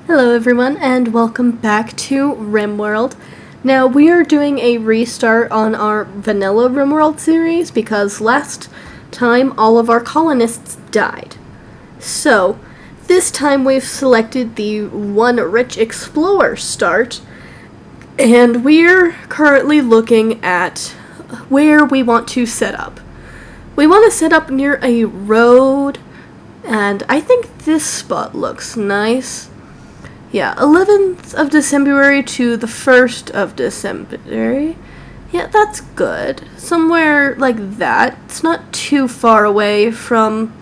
Hello everyone and welcome back to Rimworld. Now we are doing a restart on our vanilla Rimworld series because last time all of our colonists died. So this time we've selected the One Rich Explorer start and we're currently looking at where we want to set up. We want to set up near a road and I think this spot looks nice. Yeah, 11th of December to the 1st of December. Yeah, that's good. Somewhere like that. It's not too far away from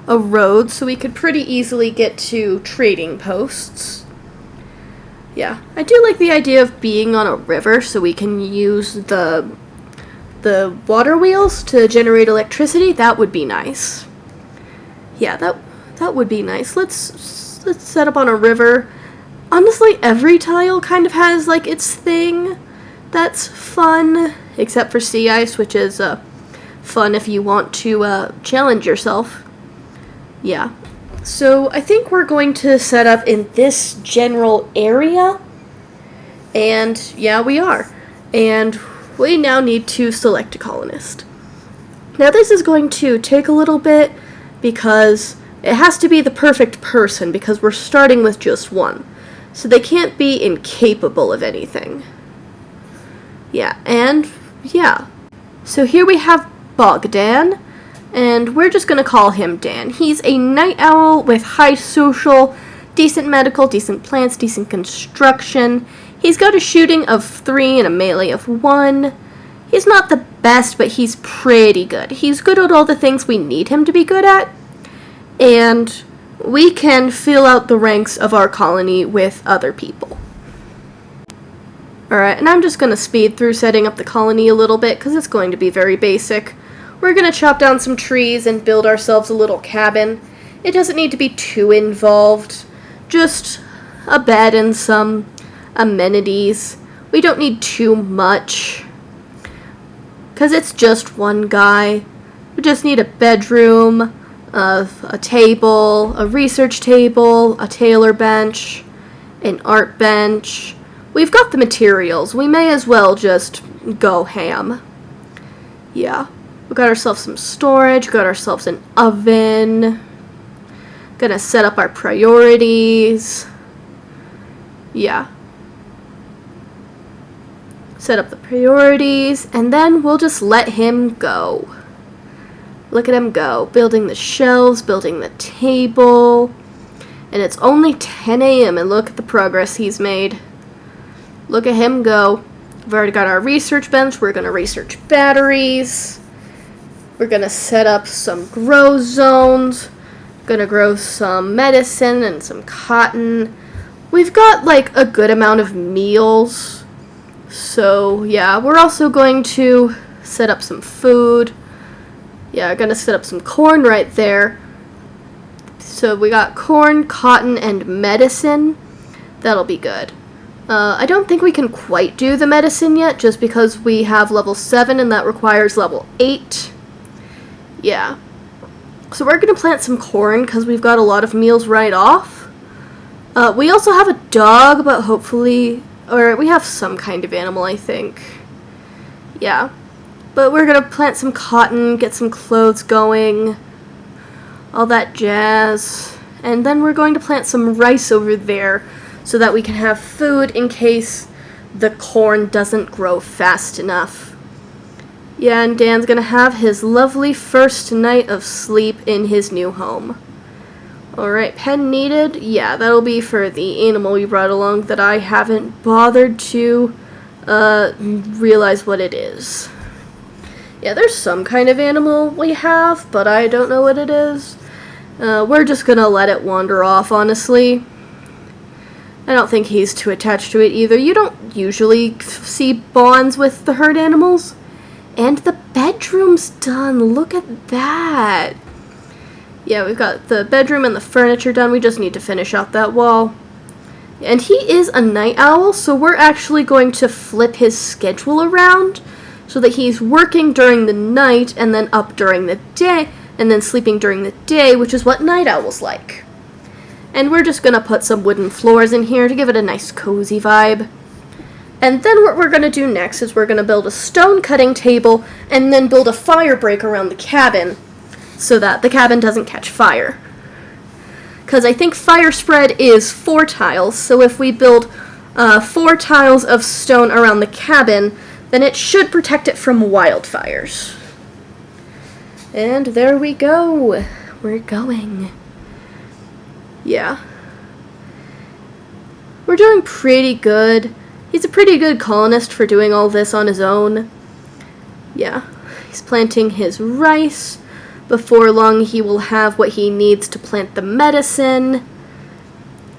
a road, so we could pretty easily get to trading posts. Yeah, I do like the idea of being on a river so we can use the water wheels to generate electricity. That would be nice. Yeah, that would be nice. Let's set up on a river. Honestly, every tile kind of has, like, its thing that's fun, except for sea ice, which is fun if you want to challenge yourself. Yeah. So, I think we're going to set up in this general area, and yeah, we are. And we now need to select a colonist. Now, this is going to take a little bit, because it has to be the perfect person, because we're starting with just one. So they can't be incapable of anything. Yeah, and yeah. So here we have Bogdan, and we're just going to call him Dan. He's a night owl with high social, decent medical, decent plants, decent construction. He's got a shooting of 3 and a melee of 1. He's not the best, but he's pretty good. He's good at all the things we need him to be good at. And we can fill out the ranks of our colony with other people. Alright, and I'm just going to speed through setting up the colony a little bit because it's going to be very basic. We're going to chop down some trees and build ourselves a little cabin. It doesn't need to be too involved. Just a bed and some amenities. We don't need too much because it's just one guy. We just need a bedroom, a table, a research table, a tailor bench, an art bench. We've got the materials. We may as well just go ham. Yeah. We got ourselves some storage, got ourselves an oven. Gonna set up our priorities. Yeah. Set up the priorities, and then we'll just let him go. Look at him go, building the shelves, building the table. And it's only 10 a.m. and look at the progress he's made. Look at him go. We've already got our research bench. We're going to research batteries. We're going to set up some grow zones. Going to grow some medicine and some cotton. We've got like a good amount of meals. So yeah, we're also going to set up some food. Yeah, I'm going to set up some corn right there. So we got corn, cotton, and medicine. That'll be good. I don't think we can quite do the medicine yet, just because we have level 7 and that requires level 8. Yeah. So we're going to plant some corn because we've got a lot of meals right off. We also have a dog, but hopefully... Or we have some kind of animal, I think. Yeah. But we're going to plant some cotton, get some clothes going, all that jazz. And then we're going to plant some rice over there so that we can have food in case the corn doesn't grow fast enough. Yeah, and Dan's going to have his lovely first night of sleep in his new home. Alright, pen needed. Yeah, that'll be for the animal we brought along that I haven't bothered to realize what it is. Yeah, there's some kind of animal we have, but I don't know what it is. We're just gonna let it wander off, honestly. I don't think he's too attached to it either. You don't usually see bonds with the herd animals. And the bedroom's done. Look at that. Yeah, we've got the bedroom and the furniture done. We just need to finish out that wall. And he is a night owl, so we're actually going to flip his schedule around so that he's working during the night and then up during the day and then sleeping during the day, which is what night owls like. And we're just gonna put some wooden floors in here to give it a nice cozy vibe. And then what we're gonna do next is we're gonna build a stone cutting table and then build a fire break around the cabin so that the cabin doesn't catch fire. Because I think fire spread is 4 tiles, so if we build 4 tiles of stone around the cabin, then it should protect it from wildfires. And there we go. We're going. Yeah. We're doing pretty good. He's a pretty good colonist for doing all this on his own. Yeah. He's planting his rice. Before long, he will have what he needs to plant the medicine.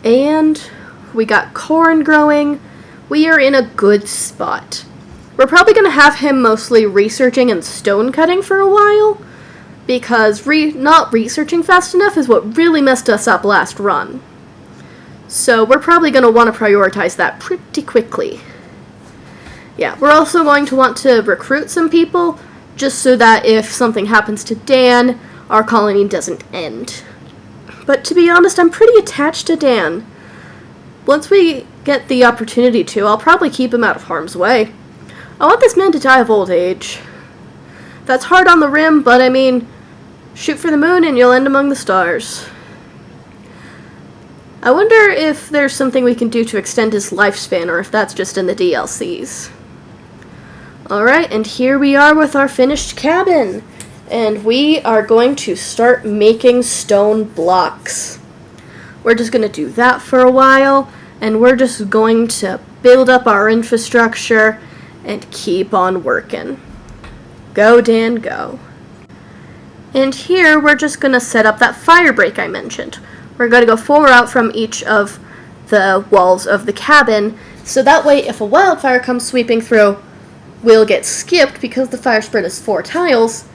And we got corn growing. We are in a good spot. We're probably going to have him mostly researching and stone cutting for a while, because not researching fast enough is what really messed us up last run. So we're probably going to want to prioritize that pretty quickly. Yeah, we're also going to want to recruit some people, just so that if something happens to Dan, our colony doesn't end. But to be honest, I'm pretty attached to Dan. Once we get the opportunity to, I'll probably keep him out of harm's way. I want this man to die of old age. That's hard on the rim, but I mean, shoot for the moon and you'll end among the stars. I wonder if there's something we can do to extend his lifespan, or if that's just in the DLCs. Alright, and here we are with our finished cabin. And we are going to start making stone blocks. We're just going to do that for a while, and we're just going to build up our infrastructure and keep on working. Go, Dan, go. And here we're just going to set up that fire break I mentioned. We're going to go 4 out from each of the walls of the cabin, so that way if a wildfire comes sweeping through, we'll get skipped because the fire spread is 4 tiles,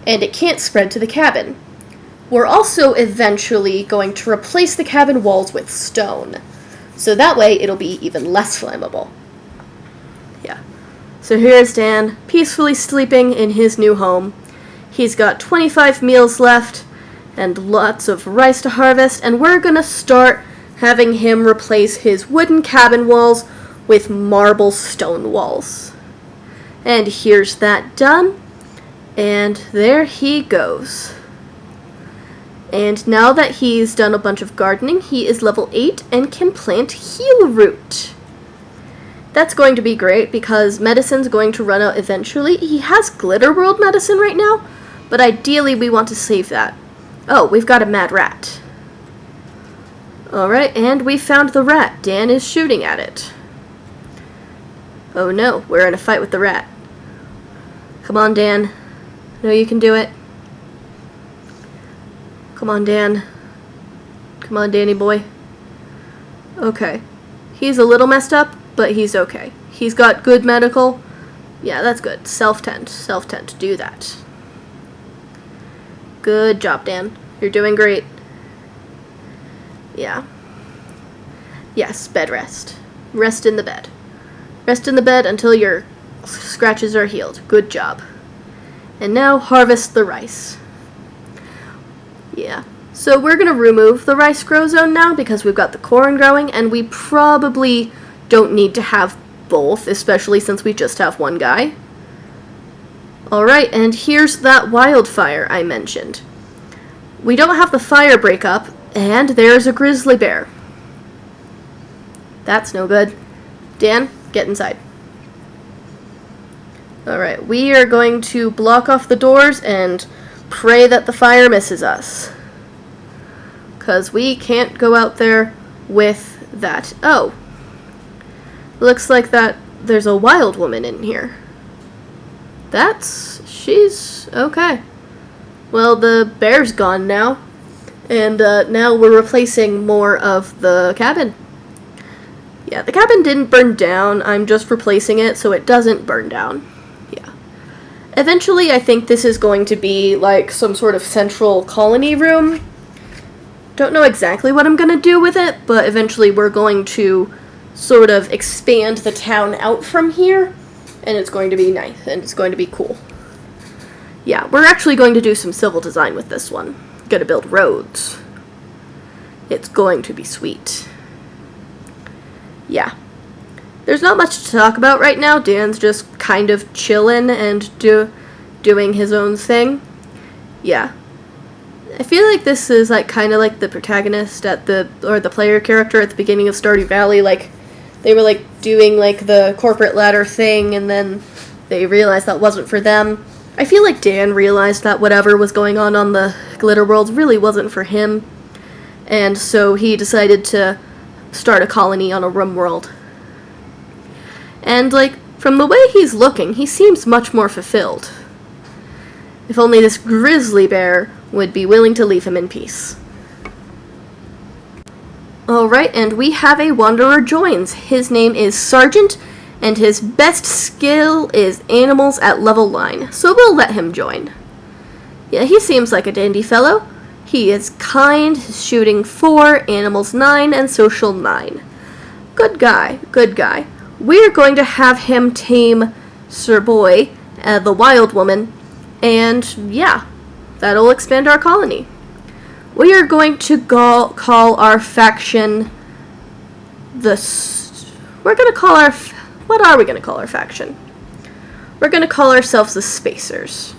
and it can't spread to the cabin. We're also eventually going to replace the cabin walls with stone, so that way it'll be even less flammable. Yeah. So here's Dan, peacefully sleeping in his new home. He's got 25 meals left, and lots of rice to harvest, and we're gonna start having him replace his wooden cabin walls with marble stone walls. And here's that done, and there he goes. And now that he's done a bunch of gardening, he is level 8 and can plant heal root. That's going to be great because medicine's going to run out eventually. He has Glitter World medicine right now, but ideally we want to save that. Oh, we've got a mad rat. Alright, and we found the rat. Dan is shooting at it. Oh no, we're in a fight with the rat. Come on, Dan. I know you can do it. Come on, Dan. Come on, Danny boy. Okay. He's a little messed up, but he's okay. He's got good medical. Yeah, that's good. Self-tend. Self-tend. Do that. Good job, Dan. You're doing great. Yeah. Yes, bed rest. Rest in the bed. Rest in the bed until your scratches are healed. Good job. And now harvest the rice. Yeah. So we're going to remove the rice grow zone now because we've got the corn growing, and we probably don't need to have both, especially since we just have one guy. Alright, and here's that wildfire I mentioned. We don't have the fire break up, and there's a grizzly bear. That's no good. Dan, get inside. Alright, we are going to block off the doors and pray that the fire misses us. Because we can't go out there with that. Oh. Looks like that there's a wild woman in here. She's okay. Well, the bear's gone now. And now we're replacing more of the cabin. Yeah, the cabin didn't burn down. I'm just replacing it so it doesn't burn down. Yeah. Eventually, I think this is going to be like some sort of central colony room. Don't know exactly what I'm going to do with it, but eventually we're going to sort of expand the town out from here. And it's going to be nice, and it's going to be cool. Yeah, we're actually going to do some civil design with this one. Gonna build roads. It's going to be sweet. Yeah. There's not much to talk about right now. Dan's just kind of chilling and doing his own thing. Yeah. I feel like this is like kind of like the protagonist or the player character at the beginning of Stardew Valley. Like, they were like doing like the corporate ladder thing, and then they realized that wasn't for them. I feel like Dan realized that whatever was going on the Glitter World really wasn't for him, and so he decided to start a colony on a Rimworld. And like, from the way he's looking, he seems much more fulfilled. If only this grizzly bear would be willing to leave him in peace. Alright, and we have a wanderer joins. His name is Sergeant, and his best skill is animals at level 9, so we'll let him join. Yeah, he seems like a dandy fellow. He is kind, shooting 4, animals 9, and social 9. Good guy, good guy. We're going to have him tame Sir Boy, the wild woman, and yeah, that'll expand our colony. We are going to call our faction we're going to call our... What are we going to call our faction? We're going to call ourselves the Spacers.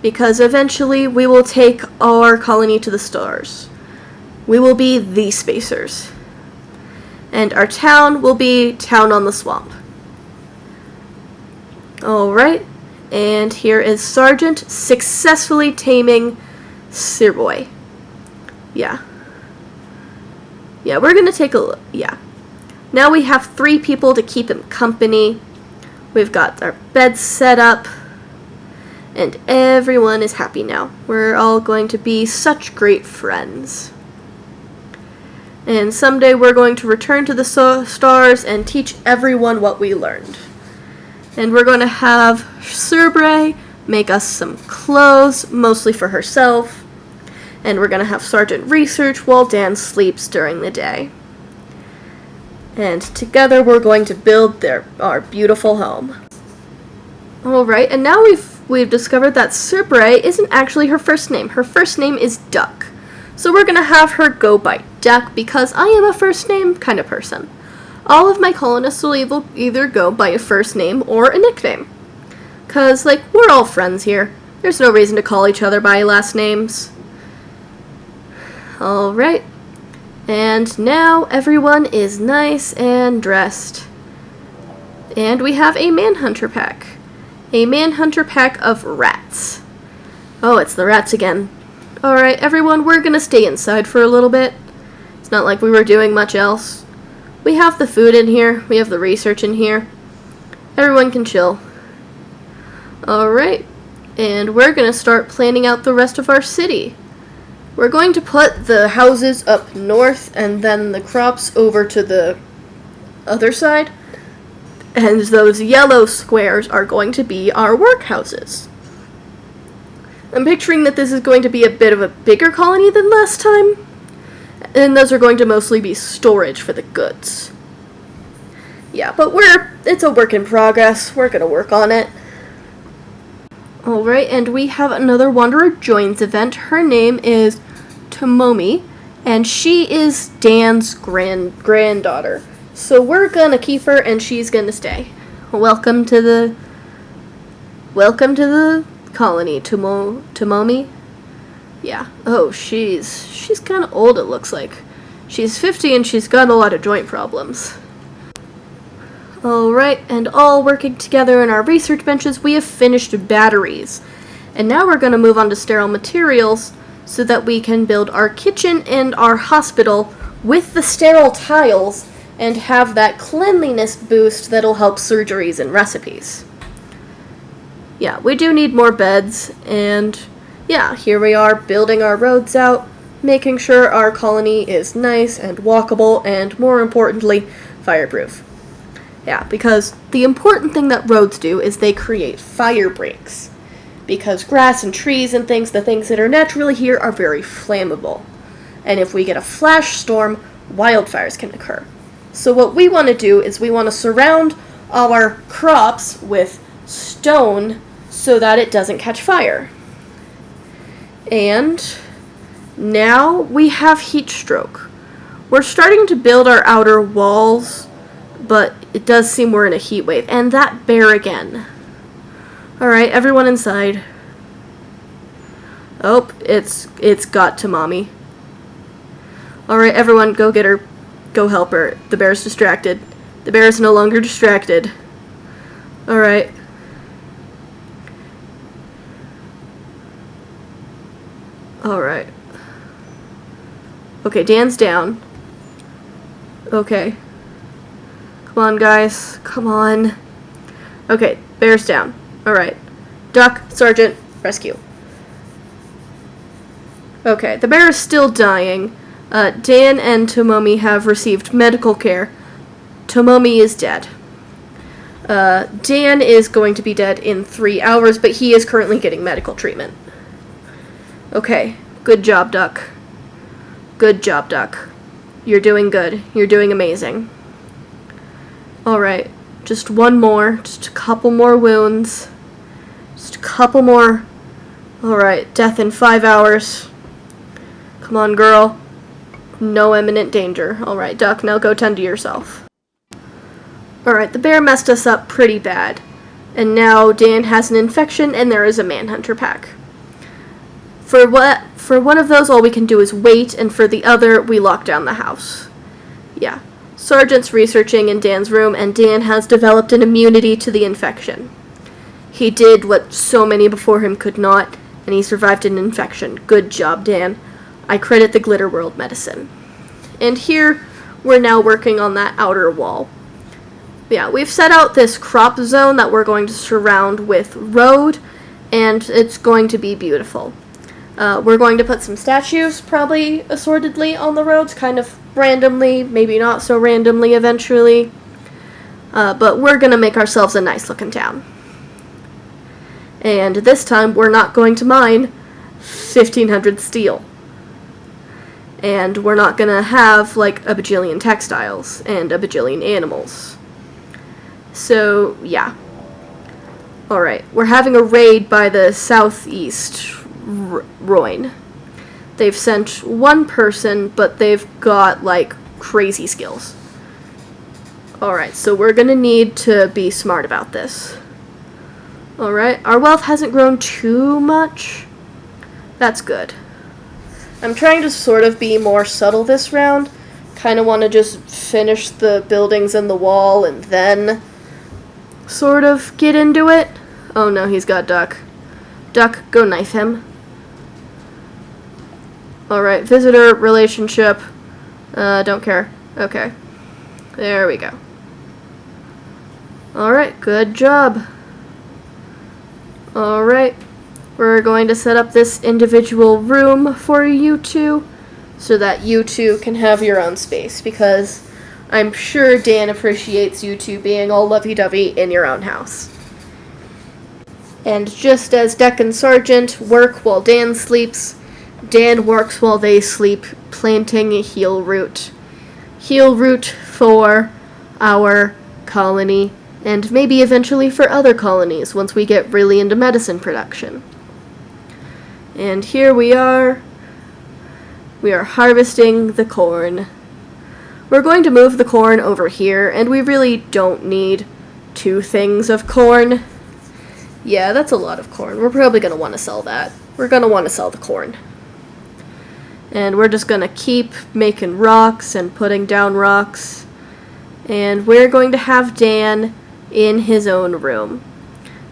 Because eventually we will take our colony to the stars. We will be the Spacers. And our town will be Town on the Swamp. Alright, and here is Sergeant successfully taming Sir Boy. Yeah. Yeah, we're gonna take a look. Yeah. Now we have 3 people to keep him company. We've got our beds set up. And everyone is happy now. We're all going to be such great friends. And someday we're going to return to the stars and teach everyone what we learned. And we're going to have Surbre make us some clothes, mostly for herself. And we're going to have Sergeant research while Dan sleeps during the day. And together we're going to build our beautiful home. Alright, and now we've discovered that Surbre isn't actually her first name. Her first name is Duck. So we're going to have her go by Duck because I am a first name kind of person. All of my colonists will either go by a first name or a nickname. Because, like, we're all friends here. There's no reason to call each other by last names. Alright. And now everyone is nice and dressed. And we have a manhunter pack. A manhunter pack of rats. Oh, it's the rats again. Alright, everyone, we're gonna stay inside for a little bit. It's not like we were doing much else. We have the food in here. We have the research in here. Everyone can chill. Alright, and we're gonna start planning out the rest of our city. We're going to put the houses up north and then the crops over to the other side. And those yellow squares are going to be our workhouses. I'm picturing that this is going to be a bit of a bigger colony than last time. And those are going to mostly be storage for the goods. Yeah, but it's a work in progress. We're going to work on it. Alright, and we have another Wanderer Joins event. Her name is Tomomi, and she is Dan's granddaughter. So we're gonna keep her, and she's gonna stay. Welcome to the colony, Tomomi. Yeah. Oh, she's kind of old, it looks like. She's 50 and she's got a lot of joint problems. Alright, and all working together in our research benches, we have finished batteries. And now we're going to move on to sterile materials so that we can build our kitchen and our hospital with the sterile tiles and have that cleanliness boost that'll help surgeries and recipes. Yeah, we do need more beds, and yeah, here we are building our roads out, making sure our colony is nice and walkable, and more importantly, fireproof. Yeah, because the important thing that roads do is they create fire breaks. Because grass and trees and things, the things that are naturally here, are very flammable. And if we get a flash storm, wildfires can occur. So what we want to do is we want to surround our crops with stone so that it doesn't catch fire. And now we have heat stroke. We're starting to build our outer walls, but it does seem we're in a heat wave. And that bear again. Alright, everyone inside. Oh, it's got to mommy. Alright, everyone, go get her. Go help her. The bear's distracted. The bear is no longer distracted. Alright. Alright. Okay, Dan's down. Okay. Come on, guys. Come on. Okay, bear's down. Alright. Duck, Sergeant, rescue. Okay, the bear is still dying. Dan and Tomomi have received medical care. Tomomi is dead. Dan is going to be dead in 3 hours, but he is currently getting medical treatment. Okay, good job, Duck. Good job, Duck. You're doing good. You're doing amazing. Alright, just one more. Just a couple more wounds. Just a couple more. Alright, death in 5 hours. Come on, girl. No imminent danger. Alright, Duck, now go tend to yourself. Alright, the bear messed us up pretty bad. And now Dan has an infection and there is a manhunter pack. For one of those, all we can do is wait, and for the other, we lock down the house. Yeah. Sergeant's researching in Dan's room, and Dan has developed an immunity to the infection. He did what so many before him could not, and he survived an infection. Good job, Dan. I credit the Glitter World medicine. And here, we're now working on that outer wall. Yeah, we've set out this crop zone that we're going to surround with road, and it's going to be beautiful. We're going to put some statues, probably assortedly, on the roads, kind of randomly, maybe not so randomly eventually. But we're going to make ourselves a nice looking town. And this time, we're not going to mine 1,500 steel. And we're not going to have, like, a bajillion textiles and a bajillion animals. So, yeah. Alright, we're having a raid by the southeast Roin. They've sent one person, but they've got, like, crazy skills. Alright, so we're gonna need to be smart about this. Alright, our wealth hasn't grown too much. That's good. I'm trying to sort of be more subtle this round. Kind of want to just finish the buildings and the wall and then sort of get into it. Oh no, he's got Duck. Duck, go knife him. Alright, visitor, relationship. Don't care. Okay. There we go. Alright, good job. Alright. We're going to set up this individual room for you two so that you two can have your own space, because I'm sure Dan appreciates you two being all lovey-dovey in your own house. And just as Deck and Sergeant work while Dan sleeps, Dan works while they sleep, planting a heal root. Heal root for our colony, and maybe eventually for other colonies once we get really into medicine production. And here we are. We are harvesting the corn. We're going to move the corn over here, and we really don't need 2 things of corn. Yeah, that's a lot of corn. We're probably going to want to sell that. We're going to want to sell the corn. And we're just going to keep making rocks and putting down rocks. And we're going to have Dan in his own room.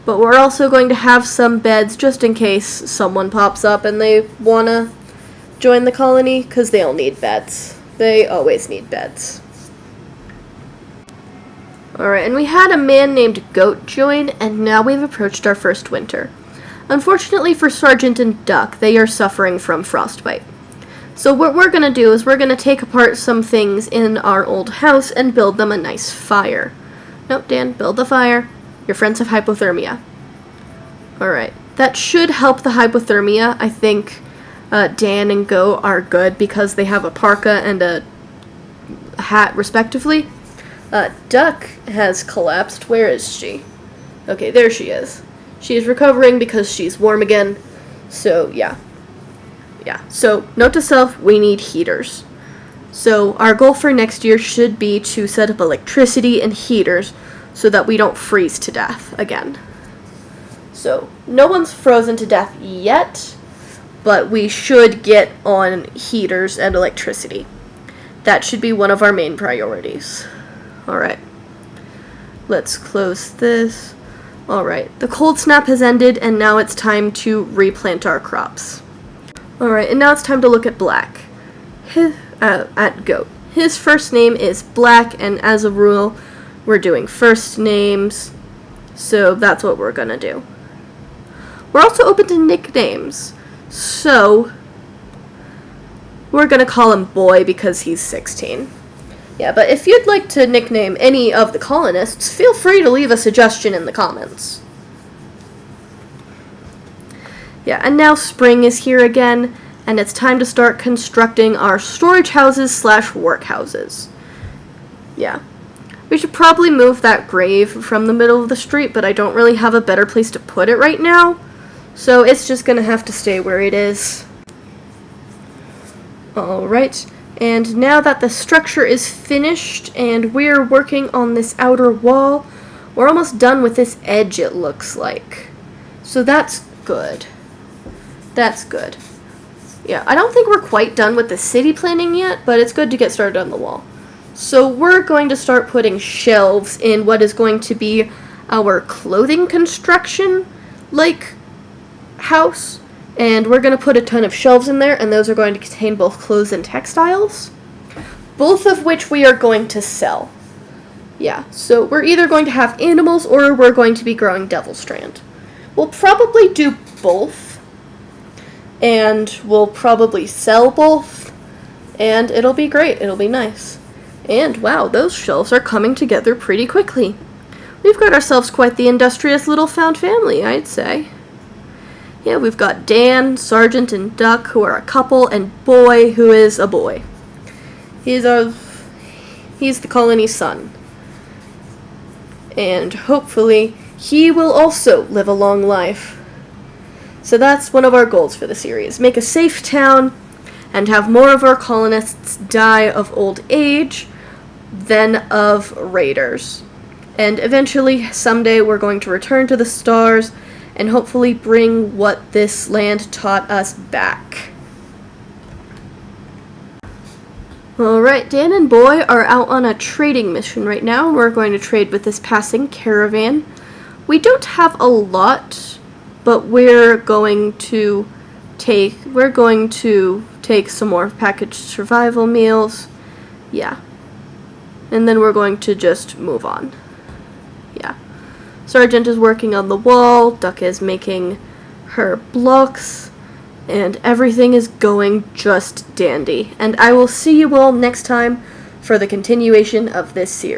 But we're also going to have some beds just in case someone pops up and they want to join the colony, because they'll need beds. They always need beds. Alright, and we had a man named Goat join, and now we've approached our first winter. Unfortunately for Sergeant and Duck, they are suffering from frostbite. So what we're going to do is we're going to take apart some things in our old house and build them a nice fire. Nope, Dan, build the fire. Your friends have hypothermia. Alright, that should help the hypothermia. I think Dan and Go are good because they have a parka and a hat, respectively. Duck has collapsed. Where is she? Okay, there she is. She is recovering because she's warm again. So, yeah. Yeah, so note to self, we need heaters. So our goal for next year should be to set up electricity and heaters so that we don't freeze to death again. So no one's frozen to death yet, but we should get on heaters and electricity. That should be one of our main priorities. Alright, let's close this. Alright, the cold snap has ended, and now it's time to replant our crops. Alright, and now it's time to look at Black. At Goat. His first name is Black, and as a rule, we're doing first names, so that's what we're gonna do. We're also open to nicknames, so we're gonna call him Boy because he's 16. Yeah, but if you'd like to nickname any of the colonists, feel free to leave a suggestion in the comments. Yeah, and now spring is here again, and it's time to start constructing our storage houses / workhouses. Yeah. We should probably move that grave from the middle of the street, but I don't really have a better place to put it right now, so it's just gonna have to stay where it is. Alright. And now that the structure is finished and we're working on this outer wall, we're almost done with this edge, it looks like. So that's good. That's good. Yeah, I don't think we're quite done with the city planning yet, but it's good to get started on the wall. So we're going to start putting shelves in what is going to be our clothing construction, like, house. And we're going to put a ton of shelves in there, and those are going to contain both clothes and textiles, both of which we are going to sell. Yeah, so we're either going to have animals or we're going to be growing devil strand. We'll probably do both, and we'll probably sell both, and it'll be great. It'll be nice. And wow, those shelves are coming together pretty quickly. We've got ourselves quite the industrious little found family, I'd say. Yeah, we've got Dan, Sergeant, and Duck, who are a couple, and Boy, who is a boy. He's the colony's son. And hopefully, he will also live a long life. So that's one of our goals for the series. Make a safe town, and have more of our colonists die of old age than of raiders. And eventually, someday, we're going to return to the stars and hopefully bring what this land taught us back. Alright, Dan and Boy are out on a trading mission right now. We're going to trade with this passing caravan. We don't have a lot, but we're going to take some more packaged survival meals. Yeah. And then we're going to just move on. Yeah. Sergeant is working on the wall, Duck is making her blocks, and everything is going just dandy. And I will see you all next time for the continuation of this series.